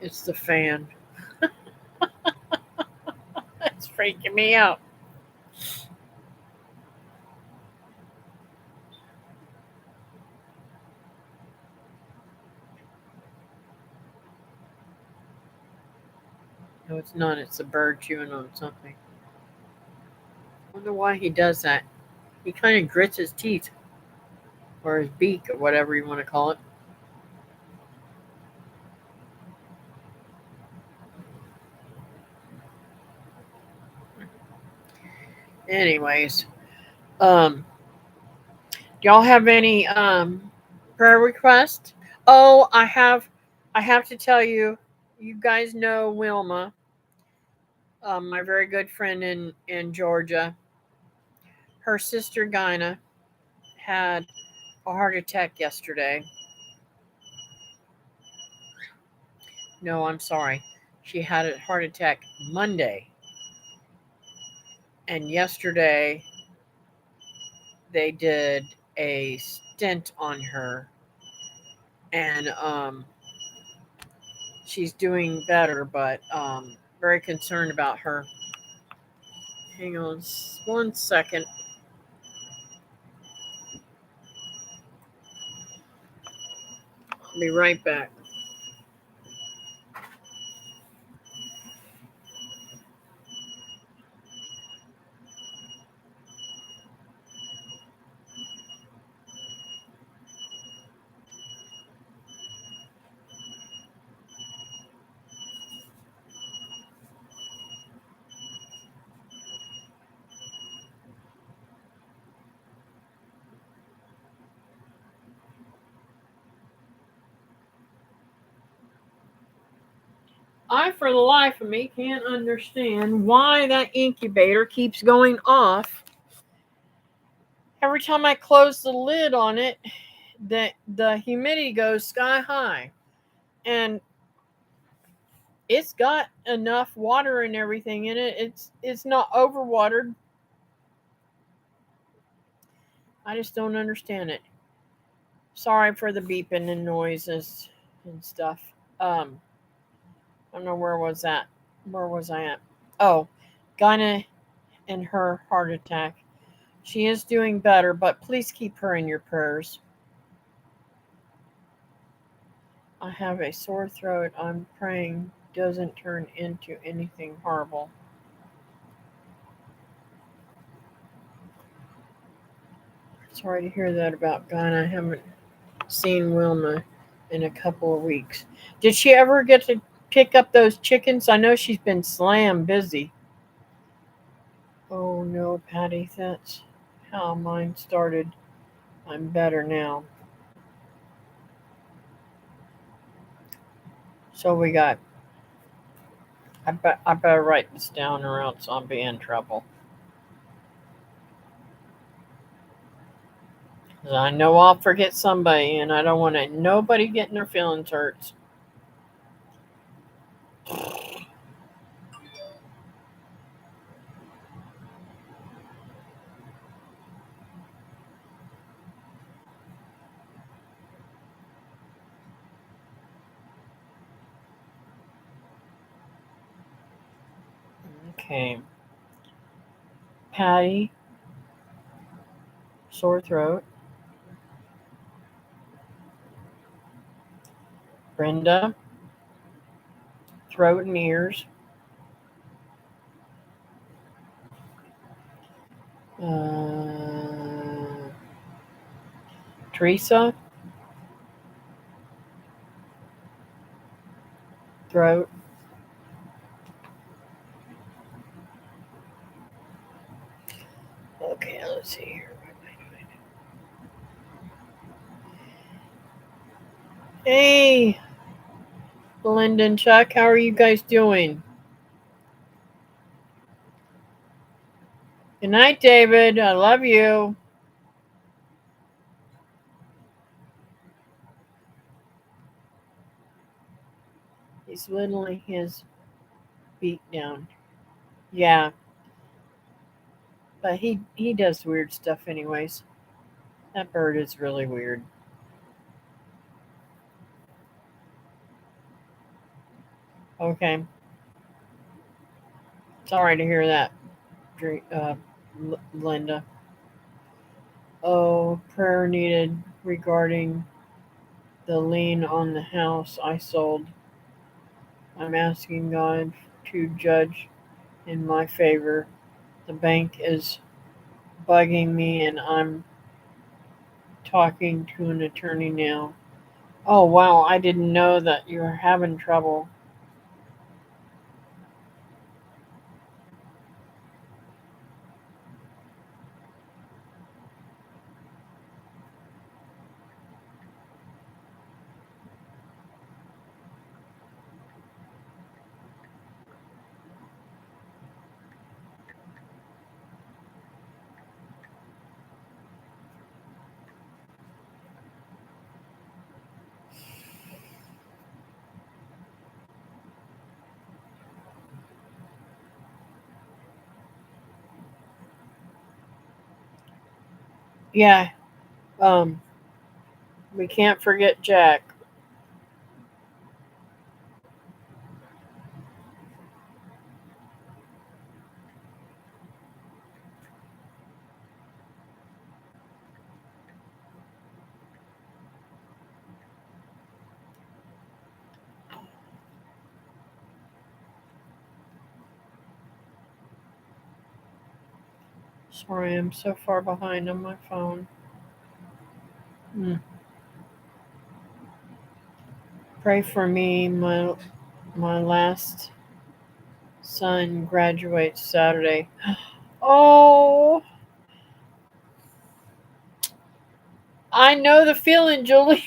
[SPEAKER 1] It's the fan. It's freaking me out. No, it's not. It's a bird chewing on something. I wonder why he does that. He kind of grits his teeth, or his beak, or whatever you want to call it. Anyways, um, do y'all have any prayer requests? Oh, I have to tell you, you guys know Wilma, my very good friend in Georgia. Her sister Gina had a heart attack yesterday. No, I'm sorry. She had a heart attack Monday, and yesterday they did a stent on her, and she's doing better, but very concerned about her. Hang on 1 second. I'll be right back. I, for the life of me, can't understand why that incubator keeps going off. Every time I close the lid on it, the humidity goes sky high. And it's got enough water and everything in it. It's not overwatered. I just don't understand it. Sorry for the beeping and noises and stuff. I don't know where was that. Where was I at? Oh, Gina and her heart attack. She is doing better, but please keep her in your prayers. I have a sore throat. I'm praying doesn't turn into anything horrible. Sorry to hear that about Gina. I haven't seen Wilma in a couple of weeks. Did she ever get to pick up those chickens? I know she's been slam busy. Oh no, Patty, that's how mine started. I'm better now. So we got. I better write this down or else I'll be in trouble. 'Cause I know I'll forget somebody, and I don't want nobody getting their feelings hurt. Okay, Patty, sore throat. Brenda, throat and ears. Uh, Teresa, throat. Okay, let's see here. Hey, Belinda and Chuck, how are you guys doing? Good night, David. I love you. He's whittling his beak down. Yeah, but he does weird stuff anyways. That bird is really weird. Okay, sorry to hear that, Linda. Oh, prayer needed regarding the lien on the house I sold. I'm asking God to judge in my favor. The bank is bugging me and I'm talking to an attorney now. Oh, wow, I didn't know that you were having trouble. Yeah, um, we can't forget Jack. Sorry, I'm so far behind on my phone. Mm. Pray for me. My last son graduates Saturday. Oh, I know the feeling, Julie.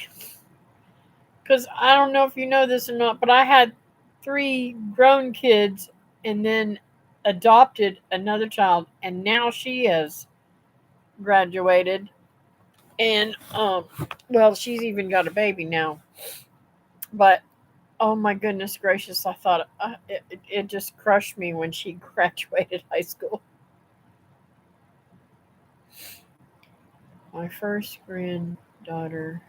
[SPEAKER 1] Because I don't know if you know this or not, but I had three grown kids and then adopted another child, and now she has graduated. And, well, she's even got a baby now. But, oh my goodness gracious, I thought it just crushed me when she graduated high school. My first granddaughter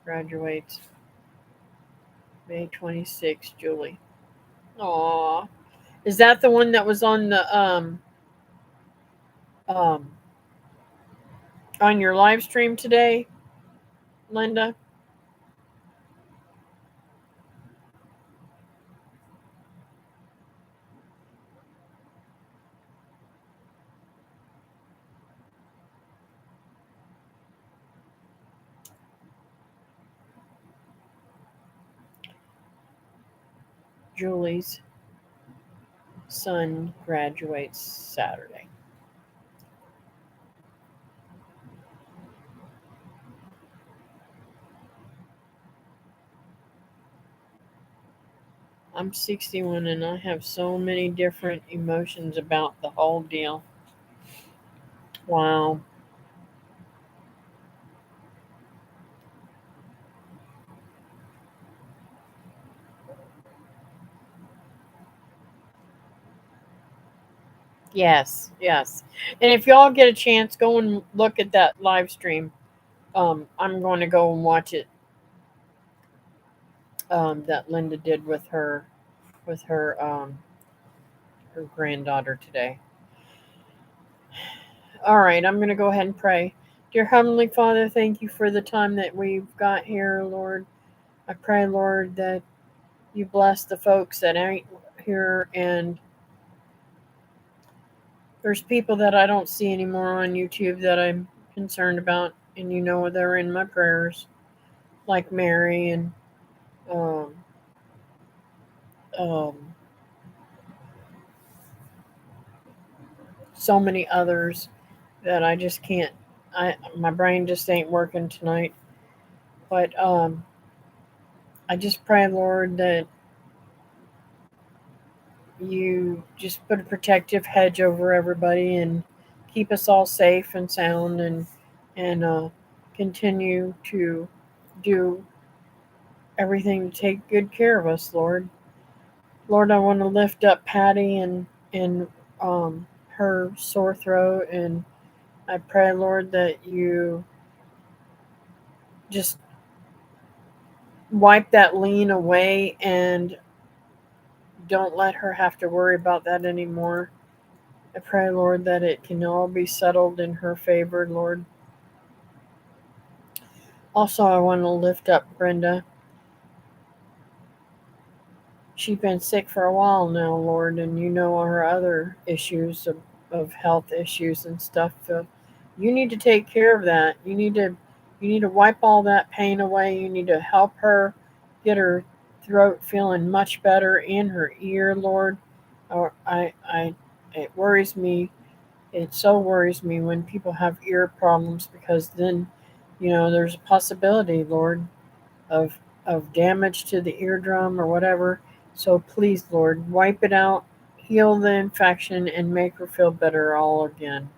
[SPEAKER 1] graduates May 26th, Julie. Aw. Is that the one that was um on your live stream today, Linda? Julie's son graduates Saturday. I'm 61 and I have so many different emotions about the whole deal. Wow. Yes, yes. And if y'all get a chance, go and look at that live stream. I'm going to go and watch it. That Linda did with her granddaughter today. All right, I'm going to go ahead and pray. Dear Heavenly Father, thank you for the time that we've got here, Lord. I pray, Lord, that you bless the folks that ain't here, and there's people that I don't see anymore on YouTube that I'm concerned about, and you know they're in my prayers, like Mary and um, um, so many others that I just can't. My brain just ain't working tonight. But I just pray, Lord, that you just put a protective hedge over everybody and keep us all safe and sound, and continue to do everything to take good care of us, Lord. Lord, I want to lift up Patty and her sore throat, and I pray, Lord, that you just wipe that lean away and don't let her have to worry about that anymore. I pray, Lord, that it can all be settled in her favor, Lord. Also, I want to lift up Brenda. She's been sick for a while now, Lord, and you know her other issues of health issues and stuff. So you need to take care of that. You need to wipe all that pain away. You need to help her get her throat feeling much better in her ear, Lord. Or it worries me. It so worries me when people have ear problems, because then, there's a possibility, Lord, of damage to the eardrum or whatever. So please, Lord, wipe it out, heal the infection, and make her feel better all again.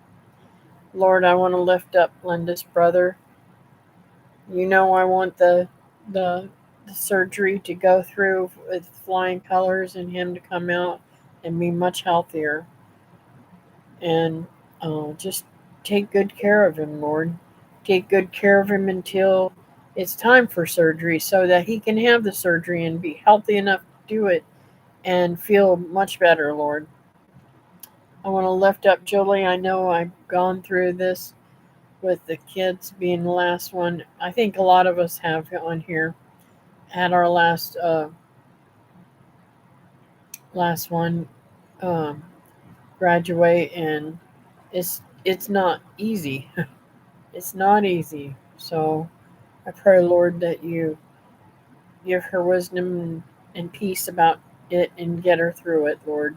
[SPEAKER 1] Lord, I want to lift up Linda's brother. I want the the surgery to go through with flying colors and him to come out and be much healthier. And just take good care of him, Lord. Take good care of him until it's time for surgery, so that he can have the surgery and be healthy enough to do it and feel much better, Lord. I want to lift up Julie. I know I've gone through this with the kids being the last one. I think a lot of us have on here had our last one um, graduate, and it's not easy. It's not easy. So I pray, Lord, that you give her wisdom and peace about it and get her through it, Lord.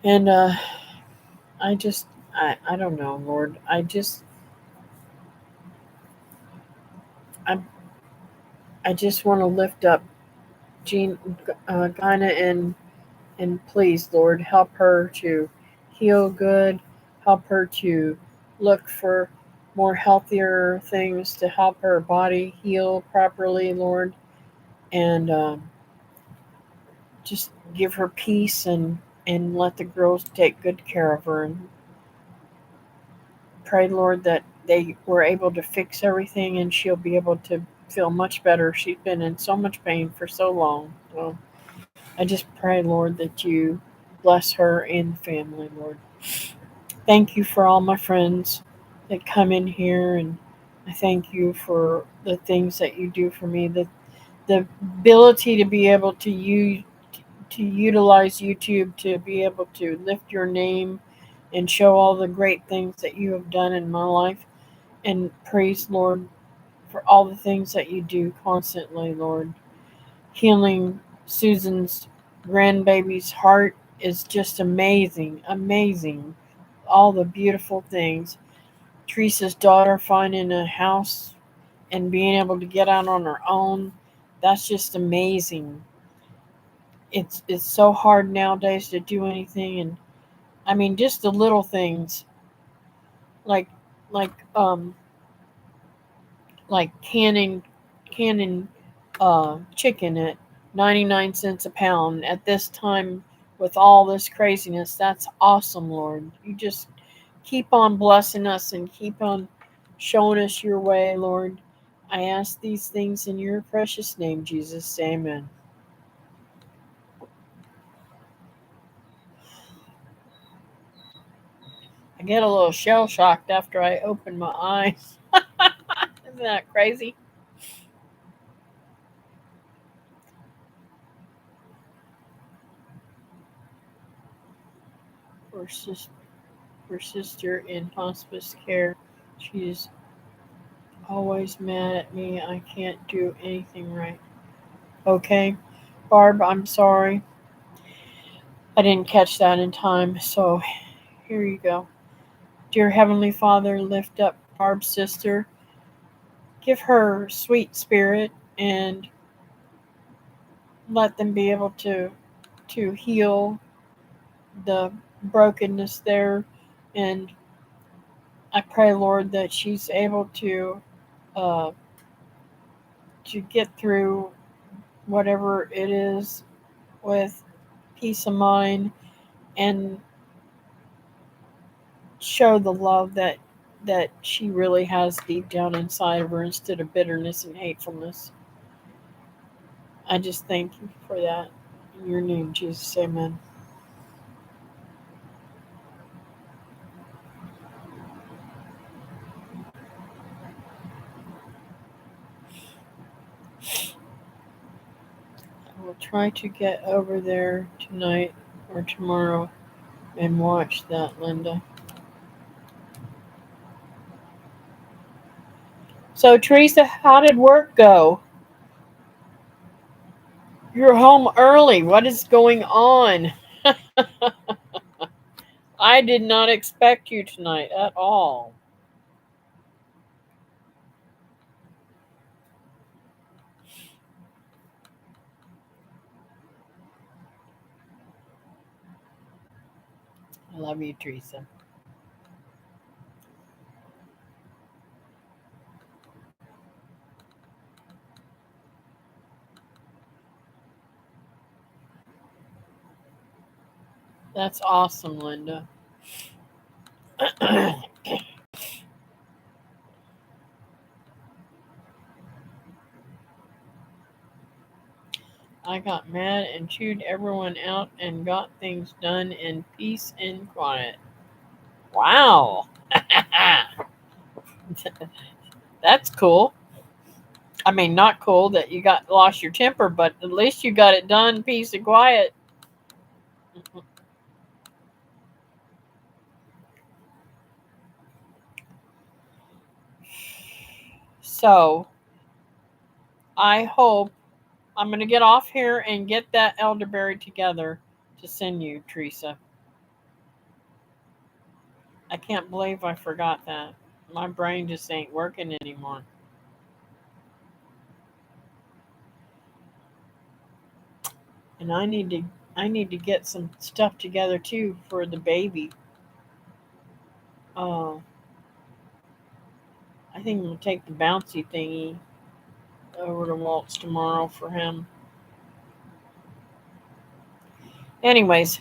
[SPEAKER 1] And I just, I don't know, Lord. I, I just want to lift up Jean, Gina, and please, Lord, help her to heal good. Help her to look for more healthier things to help her body heal properly, Lord. And just give her peace, and let the girls take good care of her, and pray, Lord, that they were able to fix everything and she'll be able to feel much better. She's been in so much pain for so long. Well, I just pray, Lord, that you bless her and the family, Lord. Thank you for all my friends that come in here, and I thank you for the things that you do for me. The ability to be able to utilize YouTube to be able to lift your name and show all the great things that you have done in my life. And praise, Lord, for all the things that you do constantly, Lord. Healing Susan's grandbaby's heart is just amazing, amazing. All the beautiful things. Teresa's daughter finding a house and being able to get out on her own, that's just amazing. It's so hard nowadays to do anything, and I mean just the little things, like like um like canning chicken at 99 cents a pound at this time with all this craziness. That's awesome, Lord. You just keep on blessing us and keep on showing us your way, Lord. I ask these things in your precious name, Jesus. Amen. I get a little shell shocked after I open my eyes. Isn't that crazy? Poor, sis- poor sister in hospice care. She's always mad at me. I can't do anything right. Okay, Barb, I'm sorry. I didn't catch that in time. So here you go. Dear Heavenly Father, lift up Barb's sister. Give her sweet spirit, and let them be able to heal the brokenness there, and I pray, Lord, that she's able uh, to get through whatever it is with peace of mind and show the love that she really has deep down inside of her instead of bitterness and hatefulness. I just thank you for that. In your name, Jesus, amen. I will try to get over there tonight or tomorrow and watch that, Linda. So, Teresa, how did work go? You're home early. What is going on? I did not expect you tonight at all. I love you, Teresa. That's awesome, Linda. I got mad and chewed everyone out and got things done in peace and quiet. Wow. That's cool. I mean, not cool that you got lost your temper, but at least you got it done peace and quiet. So, I hope I'm going to get off here and get that elderberry together to send you, Teresa. I can't believe I forgot that. My brain just ain't working anymore. And I need to get some stuff together too for the baby. Uh, I think I'm gonna take the bouncy thingy over to Walt's tomorrow for him. Anyways,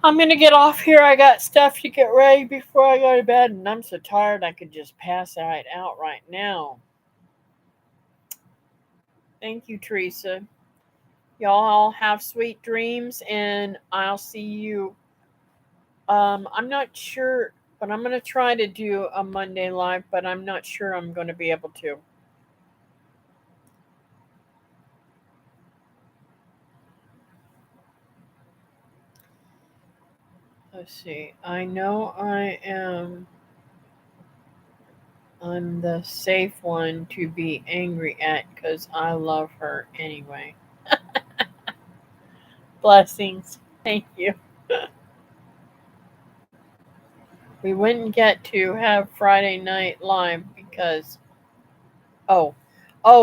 [SPEAKER 1] I'm gonna get off here. I got stuff to get ready before I go to bed, and I'm so tired I could just pass out right now. Thank you, Teresa. Y'all all have sweet dreams, and I'll see you. I'm not sure, but I'm gonna try to do a Monday live, but I'm not sure I'm gonna be able to. Let's see. I know I'm the safe one to be angry at because I love her anyway. Blessings. Thank you. We wouldn't get to have Friday night live because oh,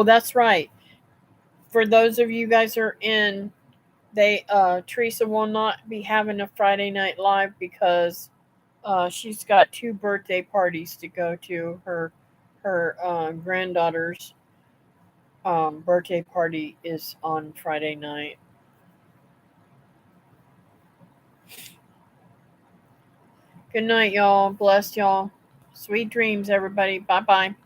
[SPEAKER 1] that's right. For those of you guys who are in, they Teresa will not be having a Friday night live because she's got two birthday parties to go to. Her granddaughter's birthday party is on Friday night. Good night, y'all. Bless y'all. Sweet dreams, everybody. Bye bye.